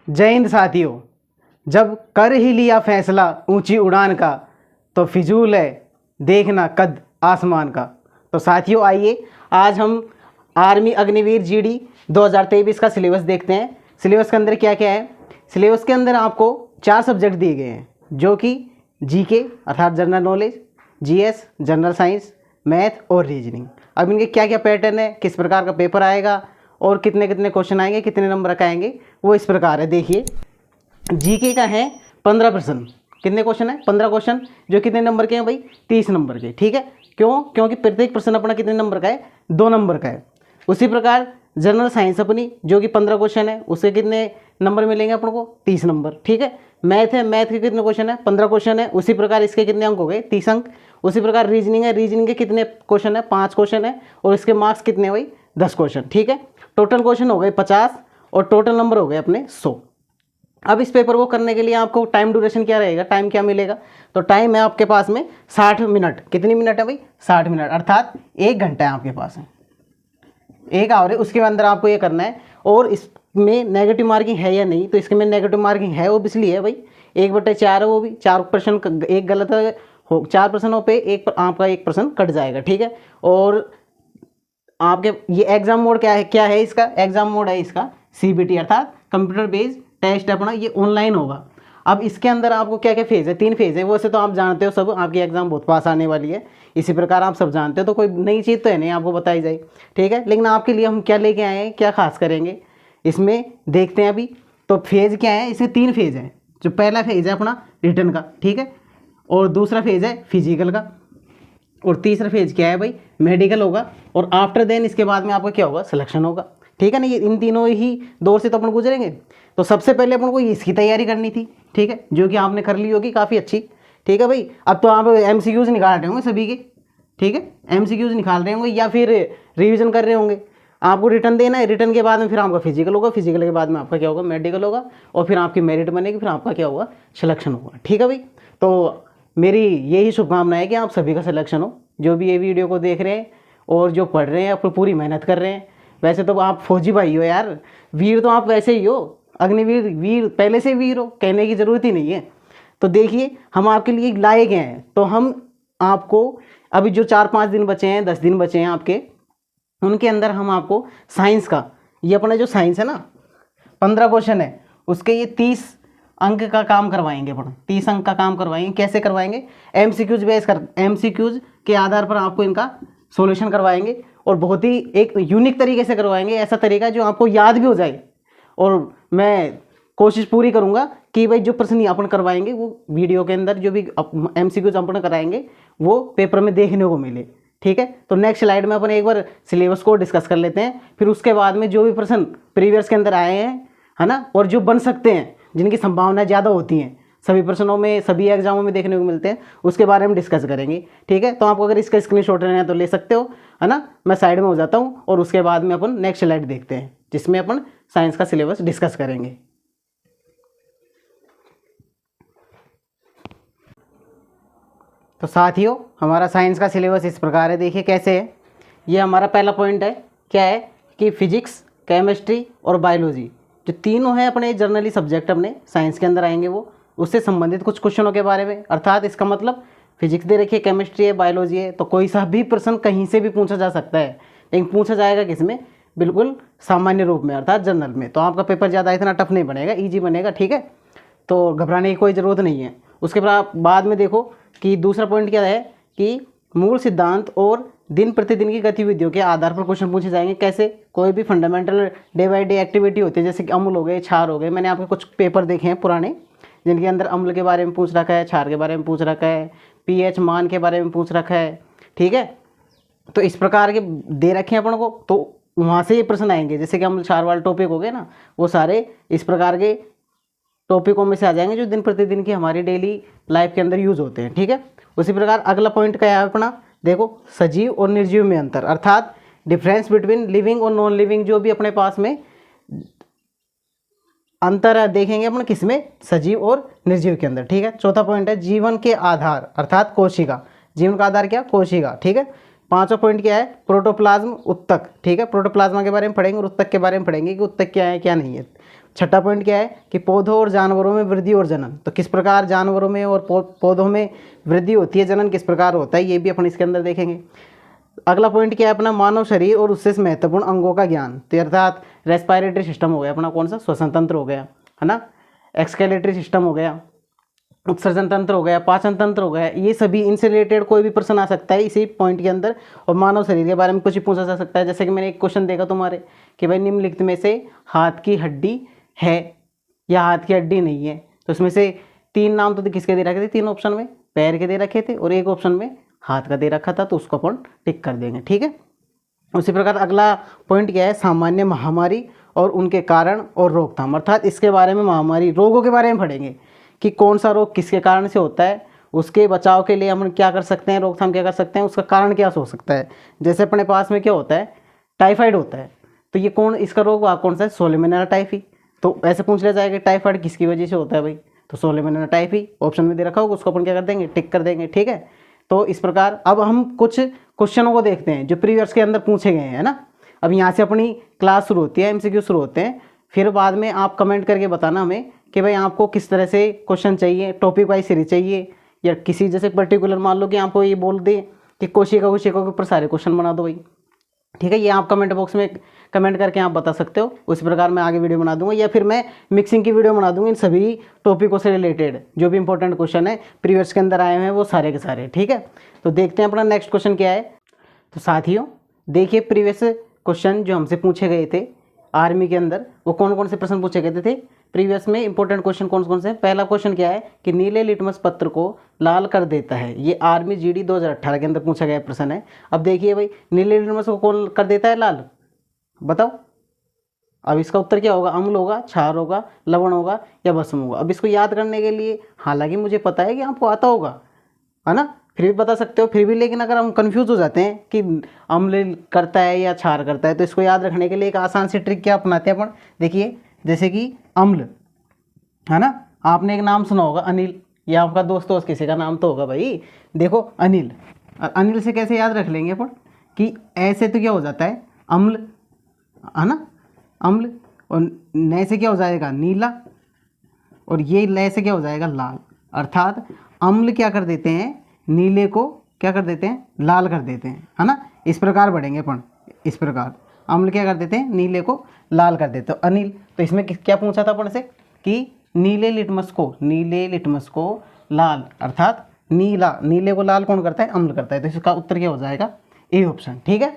जय हिंद साथियों। जब कर ही लिया फैसला ऊंची उड़ान का, तो फिजूल है देखना कद आसमान का। तो साथियों आइए आज हम आर्मी अग्निवीर जीडी 2023 का सिलेबस देखते हैं। सिलेबस के अंदर क्या क्या है। सिलेबस के अंदर आपको 4 सब्जेक्ट दिए गए हैं, जो कि जीके अर्थात general knowledge, GS general science, math और रीजनिंग। अब इनके क्या क्या पैटर्न है, किस प्रकार का पेपर आएगा और कितने कितने क्वेश्चन आएंगे, कितने नंबर का आएंगे, वो इस प्रकार है। देखिए जीके का है 15 प्रश्न। कितने क्वेश्चन है? 15 क्वेश्चन, जो कितने नंबर के हैं भाई? 30 नंबर के। ठीक है, क्यों? क्योंकि प्रत्येक प्रश्न अपना कितने नंबर का है? 2 नंबर का है। उसी प्रकार जनरल साइंस अपनी जो कि 15 क्वेश्चन है, उसके कितने नंबर मिलेंगे अपन को? 30 नंबर। ठीक है, मैथ है, मैथ के कितने क्वेश्चन है? 15 क्वेश्चन है। उसी प्रकार इसके कितने अंक हो गए? 30 अंक। उसी प्रकार रीजनिंग है, रीजनिंग के कितने क्वेश्चन है? 5 क्वेश्चन है और इसके मार्क्स कितने भाई? 10 क्वेश्चन। ठीक है, टोटल क्वेश्चन हो गए 50 और टोटल नंबर हो गए अपने 100। अब इस पेपर को करने के लिए आपको टाइम ड्यूरेशन क्या रहेगा, टाइम क्या मिलेगा? तो टाइम है आपके पास में 60 मिनट। कितनी मिनट है भाई? 60 मिनट, अर्थात 1 घंटा है आपके पास है, 1 आवर है। उसके अंदर आपको ये करना है। और इसमें नेगेटिव मार्किंग है या नहीं? तो इसके में नेगेटिव मार्किंग है, वो इसलिए है भाई 1/4 है, वो भी 4 प्रश्न एक गलत हो, 4 प्रश्नों पे आपका 1 प्रश्न कट जाएगा। ठीक है, और आपके ये एग्जाम मोड क्या है इसका? एग्जाम मोड है इसका सीबीटी अर्थात कंप्यूटर बेस्ड टेस्ट अपना, ये ऑनलाइन होगा। अब इसके अंदर आपको क्या क्या फेज़ है? 3 फेज़ है। वैसे तो आप जानते हो सब, आपकी एग्जाम बहुत पास आने वाली है, इसी प्रकार आप सब जानते हो, तो कोई नई चीज़ तो है नहीं आपको बताई जाए। ठीक है, लेकिन आपके लिए हम क्या लेके आए हैं, क्या खास करेंगे इसमें, देखते हैं अभी। तो फेज़ क्या है? इसमें 3 फेज़ है। जो पहला फेज़ है अपना रिटर्न का, ठीक है, और दूसरा फेज़ है फिजिकल का, और तीसरा फेज क्या है भाई? मेडिकल होगा। और आफ्टर देन इसके बाद में आपका क्या होगा? सिलेक्शन होगा। ठीक है ना, ये इन तीनों ही दौर से तो अपन गुजरेंगे। तो सबसे पहले अपन को इसकी तैयारी करनी थी, ठीक है, जो कि आपने कर ली होगी काफ़ी अच्छी। ठीक है भाई, अब तो आप MCQs निकाल रहे होंगे सभी के। ठीक है, MCQs निकाल रहे होंगे या फिर रिविजन कर रहे होंगे। आपको रिटर्न देना है, रिटर्न के बाद में फिर आपका फिजिकल होगा, फिजिकल के बाद में आपका क्या होगा? मेडिकल होगा, और फिर आपकी मेरिट बनेगी, फिर आपका क्या होगा? सिलेक्शन होगा। ठीक है भाई, तो मेरी यही शुभकामनाएं है कि आप सभी का सिलेक्शन हो, जो भी ये वीडियो को देख रहे हैं और जो पढ़ रहे हैं, आप पूरी मेहनत कर रहे हैं। वैसे तो आप फौजी भाई हो यार, वीर तो आप वैसे ही हो, अग्निवीर वीर पहले से वीर हो, कहने की ज़रूरत ही नहीं है। तो देखिए हम आपके लिए लाए गए हैं, तो हम आपको अभी जो 4-5 दिन बचे हैं, 10 दिन बचे हैं आपके, उनके अंदर हम आपको साइंस का, ये अपना जो साइंस है ना, 15 क्वेश्चन है, उसके ये 30 अंक का काम करवाएंगे अपन। 30 अंक का काम करवाएंगे। कैसे करवाएंगे? MCQs बेस कर, MCQs के आधार पर आपको इनका सॉल्यूशन करवाएंगे, और बहुत ही एक यूनिक तरीके से करवाएंगे, ऐसा तरीका जो आपको याद भी हो जाए। और मैं कोशिश पूरी करूंगा कि भाई जो प्रश्न अपन करवाएंगे वो वीडियो के अंदर जो भी MCQs अपन कराएंगे वो पेपर में देखने को मिले। ठीक है, तो नेक्स्ट स्लाइड में अपन एक बार सिलेबस को डिस्कस कर लेते हैं, फिर उसके बाद में जो भी प्रश्न प्रीवियस के अंदर आए हैं, है ना, और जो बन सकते हैं, जिनकी संभावनाएं ज़्यादा होती हैं, सभी प्रश्नों में, सभी एग्जामों में देखने को मिलते हैं, उसके बारे में डिस्कस करेंगे। ठीक है, तो आपको अगर इसका स्क्रीनशॉट लेना है तो ले सकते हो, है ना। मैं साइड में हो जाता हूँ और उसके बाद में अपन नेक्स्ट स्लाइड देखते हैं, जिसमें अपन साइंस का सिलेबस डिस्कस करेंगे। तो साथियों हमारा साइंस का सिलेबस इस प्रकार है। देखिए कैसे है। ये हमारा पहला पॉइंट है, क्या है कि फिजिक्स, केमिस्ट्री और बायोलॉजी जो तीनों हैं अपने जर्नली सब्जेक्ट अपने साइंस के अंदर आएंगे, वो उससे संबंधित कुछ क्वेश्चनों के बारे में, अर्थात इसका मतलब फिजिक्स दे रखिए, केमिस्ट्री है, बायोलॉजी है, तो कोई सा भी प्रश्न कहीं से भी पूछा जा सकता है, लेकिन पूछा जाएगा किसमें? बिल्कुल सामान्य रूप में, अर्थात जनरल में। तो आपका पेपर ज़्यादा इतना टफ नहीं बनेगा, ईजी बनेगा। ठीक है, तो घबराने की कोई ज़रूरत नहीं है। उसके बाद में देखो कि दूसरा पॉइंट क्या है कि मूल सिद्धांत और दिन प्रतिदिन की गतिविधियों के आधार पर क्वेश्चन पूछे जाएंगे। कैसे? कोई भी fundamental day by day activity होती है, जैसे कि अम्ल हो गए, क्षार हो गए। मैंने आपके कुछ पेपर देखे हैं पुराने, जिनके अंदर अम्ल के बारे में पूछ रखा है, क्षार के बारे में पूछ रखा है, pH मान के बारे में पूछ रखा है। ठीक है, तो इस प्रकार के दे रखे हैं अपन को, तो वहाँ से ये प्रश्न आएंगे। जैसे कि अम्ल क्षार वाले टॉपिक हो गए ना, वो सारे इस प्रकार के टॉपिकों में से आ जाएंगे, जो दिन प्रतिदिन की हमारी डेली लाइफ के अंदर यूज होते हैं। ठीक है, उसी प्रकार अगला पॉइंट क्या है अपना? देखो सजीव और निर्जीव में अंतर, अर्थात डिफरेंस बिटवीन लिविंग और नॉन लिविंग, जो भी अपने पास में अंतर देखेंगे अपन किसमें? सजीव और निर्जीव के अंदर। ठीक है, चौथा पॉइंट है जीवन के आधार, अर्थात कोशिका। जीवन का आधार क्या? कोशिका। ठीक है, पांचवा पॉइंट क्या है, प्रोटोप्लाज्म, उत्तक, ठीक है, प्रोटोप्लाज्मा के बारे में पढ़ेंगे और उत्तक के बारे में पढ़ेंगे कि उत्तक क्या है क्या नहीं है। छठा पॉइंट क्या है कि पौधों और जानवरों में वृद्धि और जनन, तो किस प्रकार जानवरों में और पौधों में वृद्धि होती है, जनन किस प्रकार होता है, ये भी अपन इसके अंदर देखेंगे। अगला पॉइंट क्या है अपना, मानव शरीर और उससे महत्वपूर्ण अंगों का ज्ञान, तो अर्थात रेस्पिरेटरी सिस्टम हो गया अपना, कौन सा, श्वसन तंत्र हो गया, है ना, एक्सक्रेटरी सिस्टम हो गया, उत्सर्जन तंत्र हो गया, पाचन तंत्र हो गया, ये सभी इनसे रिलेटेड कोई भी प्रश्न आ सकता है इसी पॉइंट के अंदर। और मानव शरीर के बारे में कुछ भी पूछा जा सकता है, जैसे कि मैंने एक क्वेश्चन देखा तुम्हारे कि भाई निम्नलिखित में से हाथ की हड्डी है या हाथ की हड्डी नहीं है, तो उसमें से 3 नाम तो किसके दे रखे थे, 3 ऑप्शन में पैर के दे रखे थे और 1 ऑप्शन में हाथ का दे रखा था, तो उसको अपन टिक कर देंगे, ठीक है। उसी प्रकार अगला पॉइंट क्या है, सामान्य महामारी और उनके कारण और रोकथाम, अर्थात इसके बारे में, महामारी रोगों के बारे में पढ़ेंगे कि कौन सा रोग किसके कारण से होता है, उसके बचाव के लिए हम क्या कर सकते हैं, रोकथाम क्या कर सकते हैं, उसका कारण क्या हो सकता है। जैसे अपने पास में क्या होता है, टाइफाइड होता है, तो ये कौन, इसका रोग कौन सा है, सोलेमिनारा टाइफी, तो ऐसे पूछ लिया जाएगा टाइफाइड किसकी वजह से होता है भाई, तो सोलेमिनारा टाइफी ऑप्शन में दे रखा होगा, उसको अपन क्या कर देंगे, टिक कर देंगे, ठीक है। तो इस प्रकार अब हम कुछ क्वेश्चनों को देखते हैं जो प्रीवियस के अंदर पूछे गए हैं ना। अब यहाँ से अपनी क्लास शुरू होती है, एमसीक्यू शुरू होते हैं, फिर बाद में आप कमेंट करके बताना हमें कि भाई आपको किस तरह से क्वेश्चन चाहिए, टॉपिक वाइज सीरीज चाहिए, या किसी जैसे पर्टिकुलर मान लो कि आपको ये बोल दे कि कोशिका के ऊपर सारे क्वेश्चन बना दो भाई, ठीक है, ये आप कमेंट बॉक्स में कमेंट करके आप बता सकते हो। उस प्रकार मैं आगे वीडियो बना दूंगा, या फिर मैं मिक्सिंग की वीडियो बना दूंगा इन सभी टॉपिकों से रिलेटेड जो भी इंपॉर्टेंट क्वेश्चन है प्रीवियस के अंदर आए हुए हैं वो सारे के सारे, ठीक है। तो देखते हैं अपना नेक्स्ट क्वेश्चन क्या है। तो साथियों देखिए, प्रीवियस क्वेश्चन जो हमसे पूछे गए थे आर्मी के अंदर, वो कौन कौन से प्रश्न पूछे गए थे प्रीवियस में, इंपॉर्टेंट क्वेश्चन कौन कौन से। पहला क्वेश्चन क्या है कि नीले लिटमस पत्र को लाल कर देता है, ये आर्मी जीडी 2018 के अंदर पूछा गया प्रश्न है। अब देखिए भाई, नीले लिटमस को कौन कर देता है लाल, बताओ। अब इसका उत्तर क्या होगा, अम्ल होगा, क्षार होगा, लवण होगा या भस्म होगा। अब इसको याद करने के लिए, हालांकि मुझे पता है कि आपको आता होगा, है ना, फिर भी बता सकते हो, फिर भी लेकिन अगर हम कंफ्यूज हो जाते हैं कि अम्ल करता है या क्षार करता है, तो इसको याद रखने के लिए एक आसान सी ट्रिक क्या अपनाते हैं अपन। देखिए जैसे कि अम्ल, है ना, आपने एक नाम सुना होगा अनिल, या आपका दोस्त किसी का नाम तो होगा भाई, देखो अनिल, अनिल से कैसे याद रख लेंगे अपन कि ऐसे तो क्या हो जाता है अम्ल, है ना, अम्ल, और नए से क्या हो जाएगा नीला, और ये लय से क्या हो जाएगा लाल, अर्थात अम्ल क्या कर देते हैं, नीले को क्या कर देते हैं, लाल कर देते हैं, है ना। इस प्रकार बढ़ेंगे अपन, इस प्रकार अम्ल क्या कर देते हैं, नीले को लाल कर देते हैं। तो अनिल, तो इसमें क्या पूछा था अपन से कि नीले लिटमस को लाल, अर्थात नीला, नीले को लाल कौन करता है, अम्ल करता है, तो इसका उत्तर क्या हो जाएगा, ए ऑप्शन, ठीक है।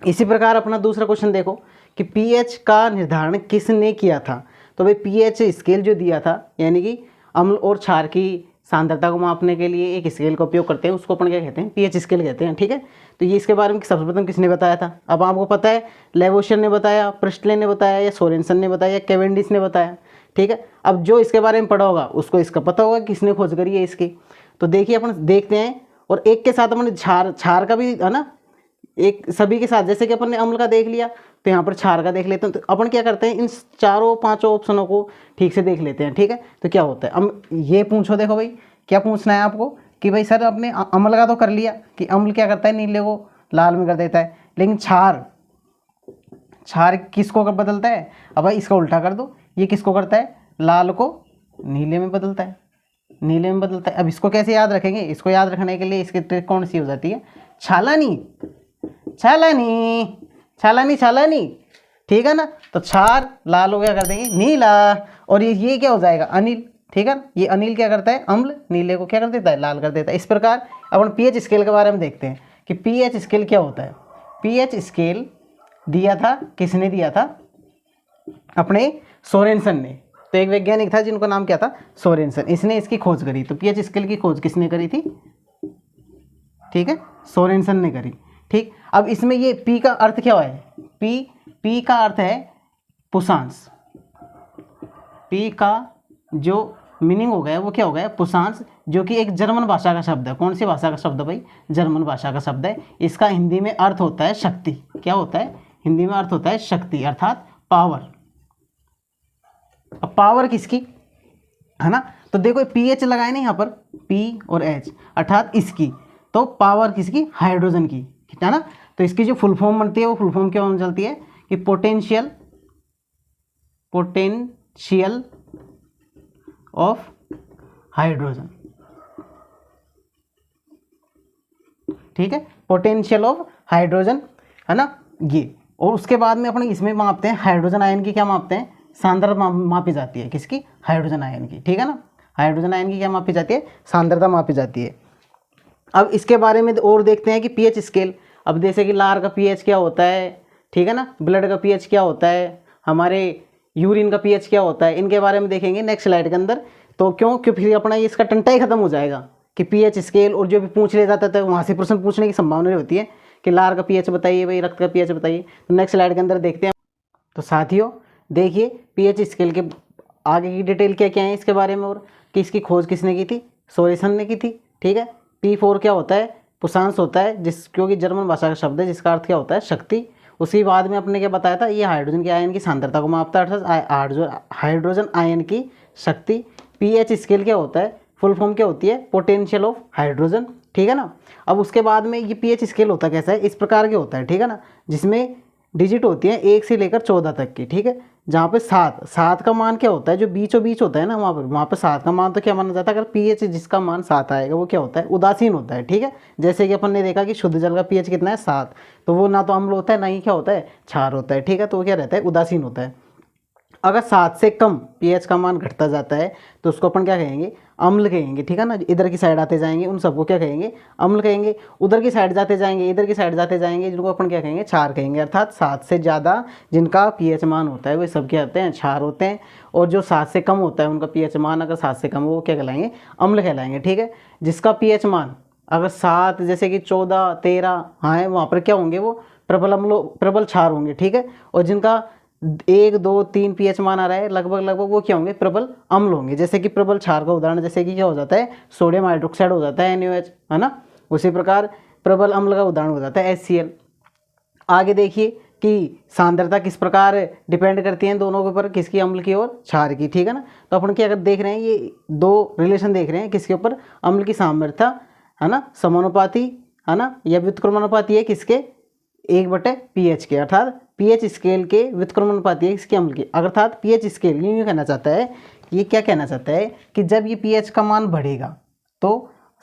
इसी प्रकार अपना दूसरा क्वेश्चन देखो कि पीएच का निर्धारण किसने किया था। तो भाई पीएच स्केल जो दिया था, यानी कि अम्ल और क्षार की सांद्रता को मापने के लिए एक स्केल का उपयोग करते हैं, उसको अपन क्या कहते हैं, पीएच स्केल कहते हैं, ठीक है। तो ये इसके बारे में सबसे प्रथम किसने बताया था, अब आपको पता है, लेवोशियर ने बताया, प्रिस्टले ने बताया, या सोरेनसन ने बताया, या कैवेंडिश ने बताया, ठीक है। अब जो इसके बारे में पढ़ा होगा उसको इसका पता होगा किसने खोज करी है इसकी। तो देखिए अपन देखते हैं, और एक के साथ अपन क्षार का भी, है ना, एक सभी के साथ, जैसे कि अपन ने अम्ल का देख लिया तो यहाँ पर क्षार का देख लेते हैं। तो अपन क्या करते हैं, इन 4-5 ऑप्शनों को ठीक से देख लेते हैं, ठीक है। तो क्या होता है, ये पूछो, देखो भाई क्या पूछना है आपको कि भाई सर आपने अम्ल का तो कर लिया कि अम्ल क्या करता है, नीले को लाल में कर देता है, लेकिन क्षार किसको बदलता है, अब भाई इसका उल्टा कर दो, ये किसको करता है, लाल को नीले में बदलता है, नीले में बदलता है। अब इसको कैसे याद रखेंगे, इसको याद रखने के लिए इसकी ट्रिक कौन सी हो जाती है, छालानी, ठीक है ना। तो क्षार लाल हो गया, कर देंगे नीला, और ये क्या हो जाएगा, अनिल, ठीक है ना। ये अनिल क्या करता है, अम्ल, नीले को क्या कर देता है, लाल कर देता है। इस प्रकार अपन पीएच स्केल के बारे में देखते हैं कि पीएच स्केल क्या होता है। पीएच स्केल दिया था, किसने दिया था, अपने सोरेनसन ने। तो एक वैज्ञानिक था जिनका नाम क्या था, सोरेनसन, इसने इसकी खोज करी। तो पीएच स्केल की खोज किसने करी थी, ठीक है, सोरेनसन ने करी, ठीक। अब इसमें ये पी का अर्थ क्या है, पी का अर्थ है पुषांश, पी का जो मीनिंग हो गया वो क्या हो गया, पुषांश, जो कि एक जर्मन भाषा का शब्द है। कौन सी भाषा का शब्द है भाई, जर्मन भाषा का शब्द है। इसका हिंदी में अर्थ होता है शक्ति, क्या होता है, हिंदी में अर्थ होता है शक्ति, अर्थात पावर। अब पावर किसकी, है ना, तो देखो पीएच लगाए ना यहाँ पर, पी और एच, अर्थात इसकी, तो पावर किसकी, हाइड्रोजन की, है ना। तो इसकी जो फुल फॉर्म बनती है वो फुल फॉर्म क्या होने चलती है कि पोटेंशियल ऑफ हाइड्रोजन, ठीक है, पोटेंशियल ऑफ हाइड्रोजन, है ना ये। और उसके बाद में अपने इसमें मापते हैं हाइड्रोजन आयन की, क्या मापते हैं, सांद्रता मापी जाती है, किसकी, हाइड्रोजन आयन की, ठीक है ना। हाइड्रोजन आयन की क्या मापी जाती है, सांद्रता मापी जाती है। अब इसके बारे में और देखते हैं कि पीएच स्केल। अब जैसे कि लार का पीएच क्या होता है, ठीक है ना, ब्लड का पीएच क्या होता है, हमारे यूरिन का पीएच क्या होता है, इनके बारे में देखेंगे नेक्स्ट स्लाइड के अंदर। तो क्योंकि फिर अपना इसका टंटा ही खत्म हो जाएगा कि पीएच स्केल और जो भी पूछ ले जाता था वहाँ से प्रश्न पूछने की संभावना होती है कि लार का पीएच बताइए भाई, रक्त का पीएच बताइए। तो नेक्स्ट स्लाइड के अंदर देखते हैं। तो साथियों देखिए पीएच स्केल के आगे की डिटेल क्या क्या है इसके बारे में, और कि इसकी खोज किसने की थी, सोरेसन ने की थी, ठीक है। P4 क्या होता है, पुशांस होता है, जिस क्योंकि जर्मन भाषा का शब्द है जिसका अर्थ क्या होता है, शक्ति। उसी बाद में अपने क्या बताया था, ये हाइड्रोजन के आयन की सांद्रता को मापता है, अर्थात हाइड्रोजन आयन की शक्ति। पीएच स्केल क्या होता है, फुल फॉर्म क्या होती है, पोटेंशियल ऑफ हाइड्रोजन, ठीक है ना। अब उसके बाद में ये पीएच स्केल होता कैसा है, इस प्रकार के होता है, ठीक है ना, जिसमें डिजिट होती है 1 से लेकर 14 तक की, ठीक है। जहाँ पे 7 का मान क्या होता है, जो बीचों बीच होता है ना, वहाँ पे 7 का मान तो क्या माना जाता है, अगर पीएच जिसका मान 7 आएगा वो क्या होता है, उदासीन होता है, ठीक है। जैसे कि अपन ने देखा कि शुद्ध जल का पीएच कितना है, 7, तो वो ना तो अम्ल होता है ना ही क्या होता है, क्षार होता है, ठीक है। तो वो क्या रहता है, उदासीन होता है। अगर 7 से कम पीएच का मान घटता जाता है तो उसको अपन क्या कहेंगे, अम्ल कहेंगे, ठीक है ना। इधर की साइड आते जाएंगे उन सबको क्या कहेंगे, अम्ल कहेंगे। उधर की साइड जाते जाएंगे, इधर की साइड जाते जाएंगे, जिनको अपन क्या कहेंगे, क्षार कहेंगे। अर्थात 7 से ज़्यादा जिनका पीएच मान होता है वे सब क्या होते हैं, क्षार होते हैं। और जो 7 से कम होता है उनका पीएच मान, अगर 7 से कम वो क्या कहलाएंगे, अम्ल कहलाएंगे, ठीक है। जिसका पीएच मान अगर 7 जैसे कि 14, 13 हाँ है, वहाँ पर क्या होंगे, वो प्रबल अम्ल, प्रबल क्षार होंगे, ठीक है। और जिनका 1, 2, 3 पीएच मान आ रहा है लगभग वो क्या होंगे, प्रबल अम्ल होंगे। जैसे कि प्रबल क्षार का उदाहरण जैसे कि क्या हो जाता है, सोडियम हाइड्रोक्साइड हो जाता है, NaOH, है ना। उसी प्रकार प्रबल अम्ल का उदाहरण हो जाता है HCl। आगे देखिए कि सांद्रता किस प्रकार डिपेंड करती है दोनों के ऊपर, किसकी, अम्ल की और क्षार की, ठीक है ना। तो अपन क्या देख रहे हैं, ये 2 रिलेशन देख रहे हैं, किसके ऊपर, अम्ल की सांद्रता, है ना, समानुपाती, है ना, या व्युत्क्रमानुपाती है किसके, 1/pH के, अर्थात पीएच स्केल के व्युत्क्रमानुपाती है इसके अम्ल की। अर्थात पीएच स्केल यूँ कहना चाहता है, ये क्या कहना चाहता है कि जब ये पीएच का मान बढ़ेगा तो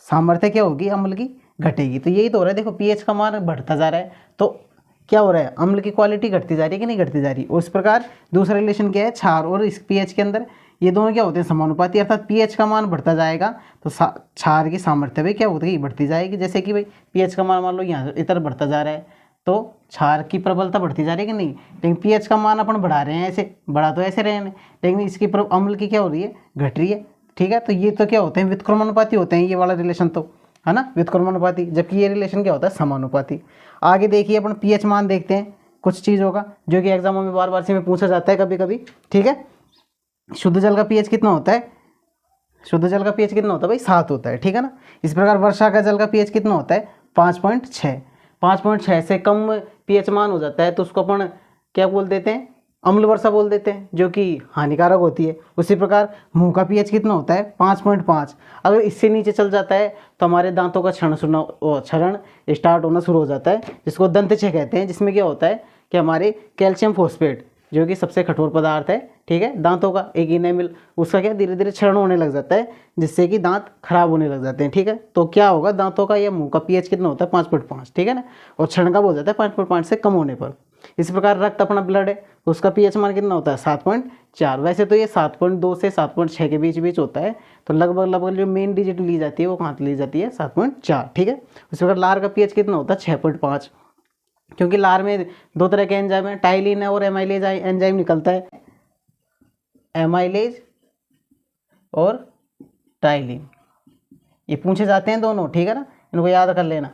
सामर्थ्य क्या होगी, अम्ल की घटेगी। तो यही तो हो रहा है, देखो पीएच का मान बढ़ता जा रहा है तो क्या हो रहा है, अम्ल की क्वालिटी घटती जा रही है कि नहीं घटती जा रही। उस प्रकार दूसरा रिलेशन क्या है, क्षार और इस पीएच के अंदर ये दोनों क्या होते हैं, समानुपाती। अर्थात पीएच का मान बढ़ता जाएगा तो क्षार की सामर्थ्य भी क्या होती है, बढ़ती जाएगी। जैसे कि भाई पीएच का मान मान लो यहाँ इधर बढ़ता जा रहा है तो क्षार की प्रबलता बढ़ती जा रही है कि नहीं। लेकिन पीएच का मान अपन बढ़ा रहे हैं, ऐसे बढ़ा तो ऐसे रहे हैं, लेकिन इसकी अम्ल की क्या हो रही है, घट रही है, ठीक है। तो ये तो क्या होते हैं, व्युत्क्रमानुपाती होते हैं ये वाला रिलेशन, तो है ना, व्युत्क्रमानुपाती। जबकि ये रिलेशन क्या होता है, समानुपाती। आगे देखिए अपन पीएच मान देखते हैं कुछ चीज़ों का, जो कि एग्जामों में बार बार से में पूछा जाता है कभी कभी, ठीक है। शुद्ध जल का पीएच कितना होता है, शुद्ध जल का पीएच कितना होता है भाई, 7 होता है, ठीक है ना। इस प्रकार वर्षा का जल का पीएच कितना होता है, 5.6। 5.6 से कम पीएच मान हो जाता है तो उसको अपन क्या बोल देते हैं, अम्ल वर्षा बोल देते हैं, जो कि हानिकारक होती है। उसी प्रकार मुंह का पीएच कितना होता है, 5.5। अगर इससे नीचे चल जाता है तो हमारे दांतों का क्षरण स्टार्ट होना शुरू हो जाता है, जिसको दंतक्षय कहते हैं। जिसमें क्या होता है कि हमारे कैल्शियम फॉस्फेट जो कि सबसे कठोर पदार्थ है, ठीक है, दांतों का एक इनेमिल, उसका क्या धीरे धीरे क्षरण होने लग जाता है, जिससे कि दांत खराब होने लग जाते हैं, ठीक है। तो क्या होगा, दांतों का या मुंह का पीएच कितना होता है, 5.5, ठीक है ना। और क्षरण कब हो जाता है, 5.5 से कम होने पर। इस प्रकार रक्त अपना ब्लड है, उसका पीएच मान कितना होता है, 7.4। वैसे तो ये 7.2 से 7.6 के बीच होता है। तो लगभग जो मेन डिजिट ली जाती है वो कहाँ ली जाती है, 7.4, ठीक है। उसी प्रकार लार का पीएच कितना होता है, 6.5, क्योंकि लार में 2 तरह के एंजाइम है, टाइलिन है और एमाइलेज एंजाइम निकलता है, एमाइलेज और टाइलिन, ये पूछे जाते हैं दोनों, ठीक है ना, इनको याद कर लेना।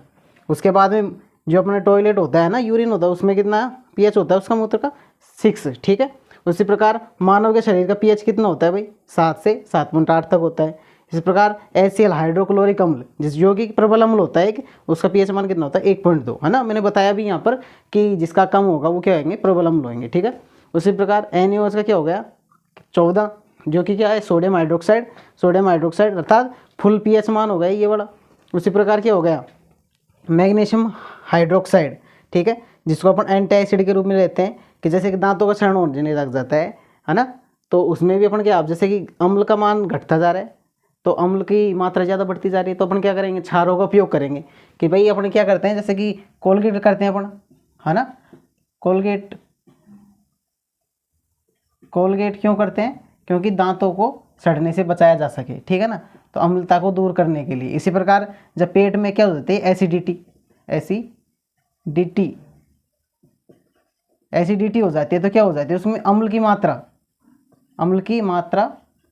उसके बाद में जो अपना टॉयलेट होता है ना, यूरिन होता है, उसमें कितना पीएच होता है उसका, मूत्र का 6, ठीक है। उसी प्रकार मानव के शरीर का पीएच कितना होता है भाई, 7 से 7.8 तक होता है। इस प्रकार HCl हाइड्रोक्लोरिक अम्ल जो कि प्रबल अम्ल होता है, उसका पीएच मान कितना होता है, 1.2, है ना। मैंने बताया भी यहाँ पर कि जिसका कम होगा वो क्या होंगे, प्रबल अम्ल होंगे, ठीक है। उसी प्रकार NaOH का क्या हो गया, 14, जो कि क्या है, सोडियम हाइड्रोक्साइड, अर्थात फुल पीएच मान हो गया ये वाला। उसी प्रकार क्या हो गया, मैग्नीशियम हाइड्रोक्साइड, ठीक है, जिसको अपन एंटासिड के रूप में लेते हैं कि जैसे कि दांतों का क्षरण होने लग जाता है ना, तो उसमें भी अपन क्या, अब जैसे कि अम्ल का मान घटता जा रहा है तो अम्ल की मात्रा ज़्यादा बढ़ती जा रही है, तो अपन क्या करेंगे, क्षारों का उपयोग करेंगे कि भाई अपन क्या करते हैं, जैसे कि कोलगेट करते हैं अपन, है ना, कोलगेट क्यों करते हैं, क्योंकि दांतों को सड़ने से बचाया जा सके, ठीक है ना, तो अम्लता को दूर करने के लिए। इसी प्रकार जब पेट में क्या हो जाती है, एसिडिटी हो जाती है, तो क्या हो जाती है, उसमें अम्ल की मात्रा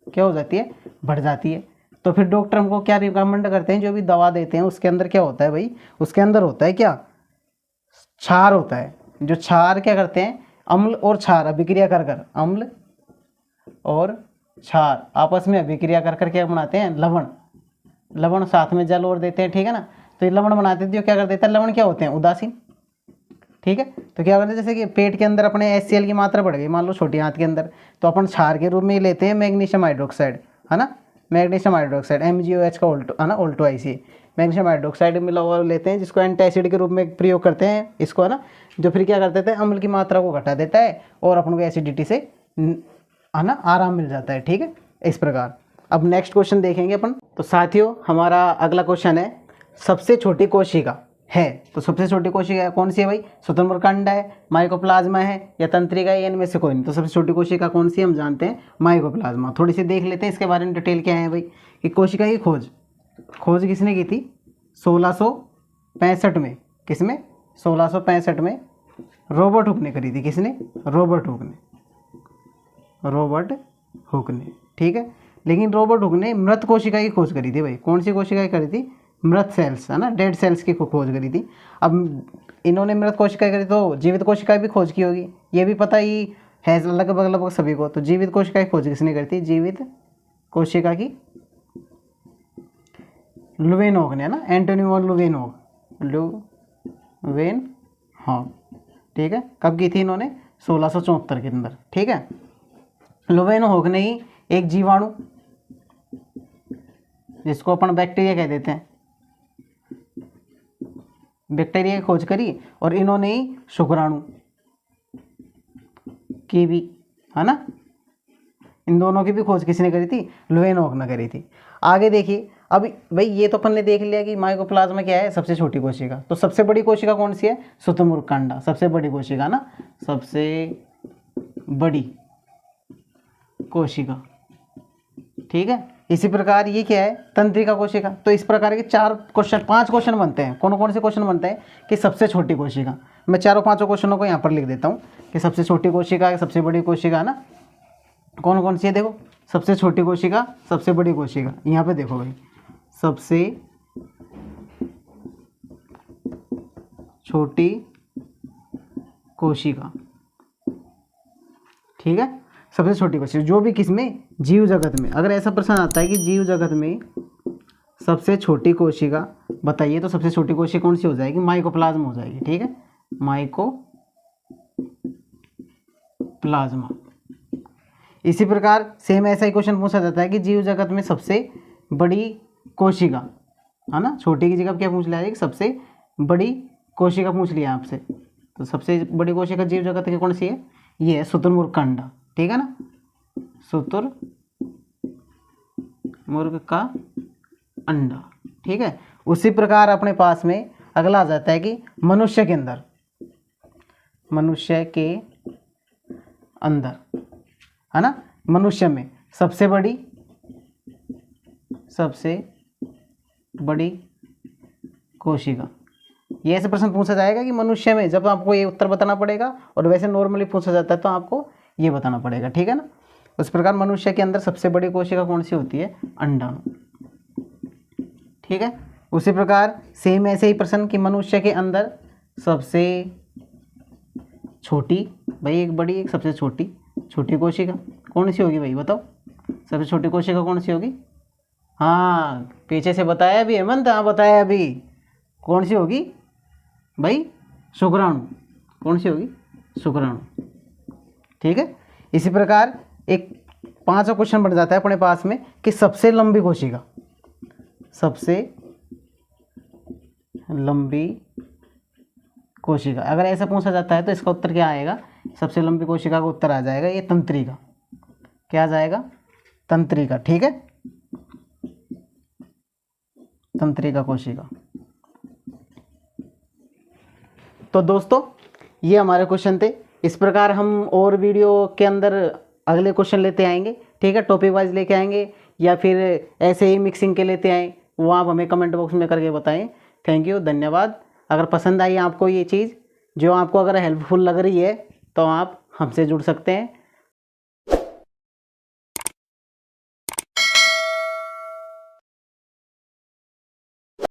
क्या हो जाती है, बढ़ जाती है। तो फिर डॉक्टर हमको क्या रिकमेंड करते हैं, जो भी दवा देते हैं उसके अंदर क्या होता है भाई, उसके अंदर होता है क्या, क्षार होता है। जो क्षार क्या करते हैं, अम्ल और क्षार अभिक्रिया कर अम्ल और क्षार आपस में अभिक्रिया कर क्या बनाते हैं, लवण साथ में जल और देते हैं, ठीक है ना, तो ये लवण बनाते हैं, क्या कर देता है, लवण क्या होते हैं, उदासीन, ठीक है। तो क्या करते हैं, जैसे कि पेट के अंदर अपने HCl की मात्रा बढ़ गई, मान लो छोटी आंत के अंदर, तो अपन क्षार के रूप में लेते हैं मैग्नीशियम हाइड्रोक्साइड, है ना, मैग्नीशियम हाइड्रोक्साइड MgOH का उल्टो, है ना, उल्टो IC मैग्नीशियम हाइड्रोक्साइड मिला हुआ लेते हैं, जिसको एंटासिड के रूप में प्रयोग करते हैं इसको, है ना, जो फिर क्या करते थे, अम्ल की मात्रा को घटा देता है और अपन को एसिडिटी से, है ना, आराम मिल जाता है, ठीक है, इस प्रकार। अब नेक्स्ट क्वेश्चन देखेंगे अपन। तो साथियों हमारा अगला क्वेश्चन है, सबसे छोटी कोशिका है, तो सबसे छोटी कोशिका कौन सी है भाई, शुतुरमुर्ग है, माइकोप्लाज्मा है या तंत्रिका है, इनमें से कोई नहीं। तो सबसे छोटी कोशिका कौन सी, हम जानते हैं माइकोप्लाज्मा। थोड़ी सी देख लेते हैं इसके बारे में डिटेल क्या है भाई, कि कोशिका की खोज किसने की थी, 1665 में, किसमें, 1665 में रॉबर्ट हुक ने करी थी, किसने, रॉबर्ट हुक ने, ठीक है। लेकिन रॉबर्ट हुक ने मृत कोशिका की खोज करी थी भाई, कौन सी कोशिका की करी थी, मृत सेल्स, है ना, डेड सेल्स की खोज करी थी। अब इन्होंने मृत कोशिका करी तो जीवित कोशिका की भी खोज की होगी, ये भी पता ही है लगभग सभी को। तो जीवित कोशिका की खोज किसने करी थी, जीवित कोशिका की लुवेनहॉक ने, है ना, एंटोनी वॉन लुवेनहॉक, ठीक है। कब की थी इन्होंने, 1674 के अंदर, ठीक है। लुवेनहॉक ने ही एक जीवाणु, जिसको अपन बैक्टीरिया कह देते हैं, बैक्टीरिया की खोज करी, और इन्होंने ही शुक्राणु की भी, है ना, इन दोनों की भी खोज किसने करी थी, लुवेनहॉक ने करी थी। आगे देखिए, अब भाई ये तो अपन ने देख लिया कि माइकोप्लाज्मा क्या है, सबसे छोटी कोशिका। तो सबसे बड़ी कोशिका कौन सी है, शुतुरमुर्ग, सबसे बड़ी कोशिका ना, सबसे बड़ी कोशिका, ठीक है। इसी प्रकार ये क्या है, तंत्रिका कोशिका। तो इस प्रकार के 5 क्वेश्चन बनते हैं। कौन कौन से क्वेश्चन बनते हैं, कि सबसे छोटी कोशिका, मैं चारों 5 क्वेश्चनों को यहाँ पर लिख देता हूँ, कि सबसे छोटी कोशिका, सबसे बड़ी कोशिका, है ना, कौन कौन सी है, देखो, सबसे छोटी कोशिका, सबसे बड़ी कोशिका, यहाँ पे देखो भाई, सबसे छोटी कोशिका, ठीक है, सबसे छोटी कोशिका, जो भी किसमें, जीव जगत में। अगर ऐसा प्रश्न आता है कि जीव जगत में सबसे छोटी कोशिका बताइए, तो सबसे छोटी कोशिका कौन सी हो जाएगी, माइकोप्लाज्मा हो जाएगी, ठीक है, माइकोप्लाज्मा। इसी प्रकार सेम ऐसा ही क्वेश्चन पूछा जाता है कि जीव जगत में सबसे बड़ी कोशिका, है ना, छोटी की जगह क्या पूछ लिया है, सबसे बड़ी कोशिका पूछ लिया आपसे। तो सबसे बड़ी कोशिका जीव जगत की कौन सी है, ये है शुतुरमुर्ग, ठीक है ना, शुतुरमुर्ग का अंडा, ठीक है। उसी प्रकार अपने पास में अगला आ जाता है कि मनुष्य के अंदर, है ना, मनुष्य में सबसे बड़ी कोशिका। ये ऐसे प्रश्न पूछा जाएगा कि मनुष्य में, जब आपको ये उत्तर बताना पड़ेगा, और वैसे नॉर्मली पूछा जाता है तो आपको ये बताना पड़ेगा, ठीक है ना। उस प्रकार मनुष्य के अंदर सबसे बड़ी कोशिका कौन सी होती है, अंडाणु, ठीक है। उसी प्रकार सेम ऐसे ही प्रश्न कि मनुष्य के अंदर सबसे छोटी, भाई एक बड़ी एक सबसे छोटी कोशिका कौन सी होगी भाई, बताओ, सबसे छोटी कोशिका कौन सी होगी, हाँ पीछे से बताया भी हेमंत, हाँ बताया अभी, कौन सी होगी भाई, शुक्राणु, कौन सी होगी, शुक्राणु, ठीक है। इसी प्रकार एक 5वां क्वेश्चन बन जाता है अपने पास में कि सबसे लंबी कोशिका, सबसे लंबी कोशिका। अगर ऐसा पूछा जाता है तो इसका उत्तर क्या आएगा? सबसे लंबी कोशिका का उत्तर आ जाएगा ये तंत्रिका। क्या आ जाएगा? तंत्रिका। ठीक है, तंत्रिका कोशिका। तो दोस्तों ये हमारे क्वेश्चन थे। इस प्रकार हम और वीडियो के अंदर अगले क्वेश्चन लेते आएंगे। ठीक है, टॉपिक वाइज लेके आएंगे या फिर ऐसे ही मिक्सिंग के लेते आएँ, वो आप हमें कमेंट बॉक्स में करके बताएं। थैंक यू, धन्यवाद। अगर पसंद आई आपको ये चीज़, जो आपको अगर हेल्पफुल लग रही है, तो आप हमसे जुड़ सकते हैं।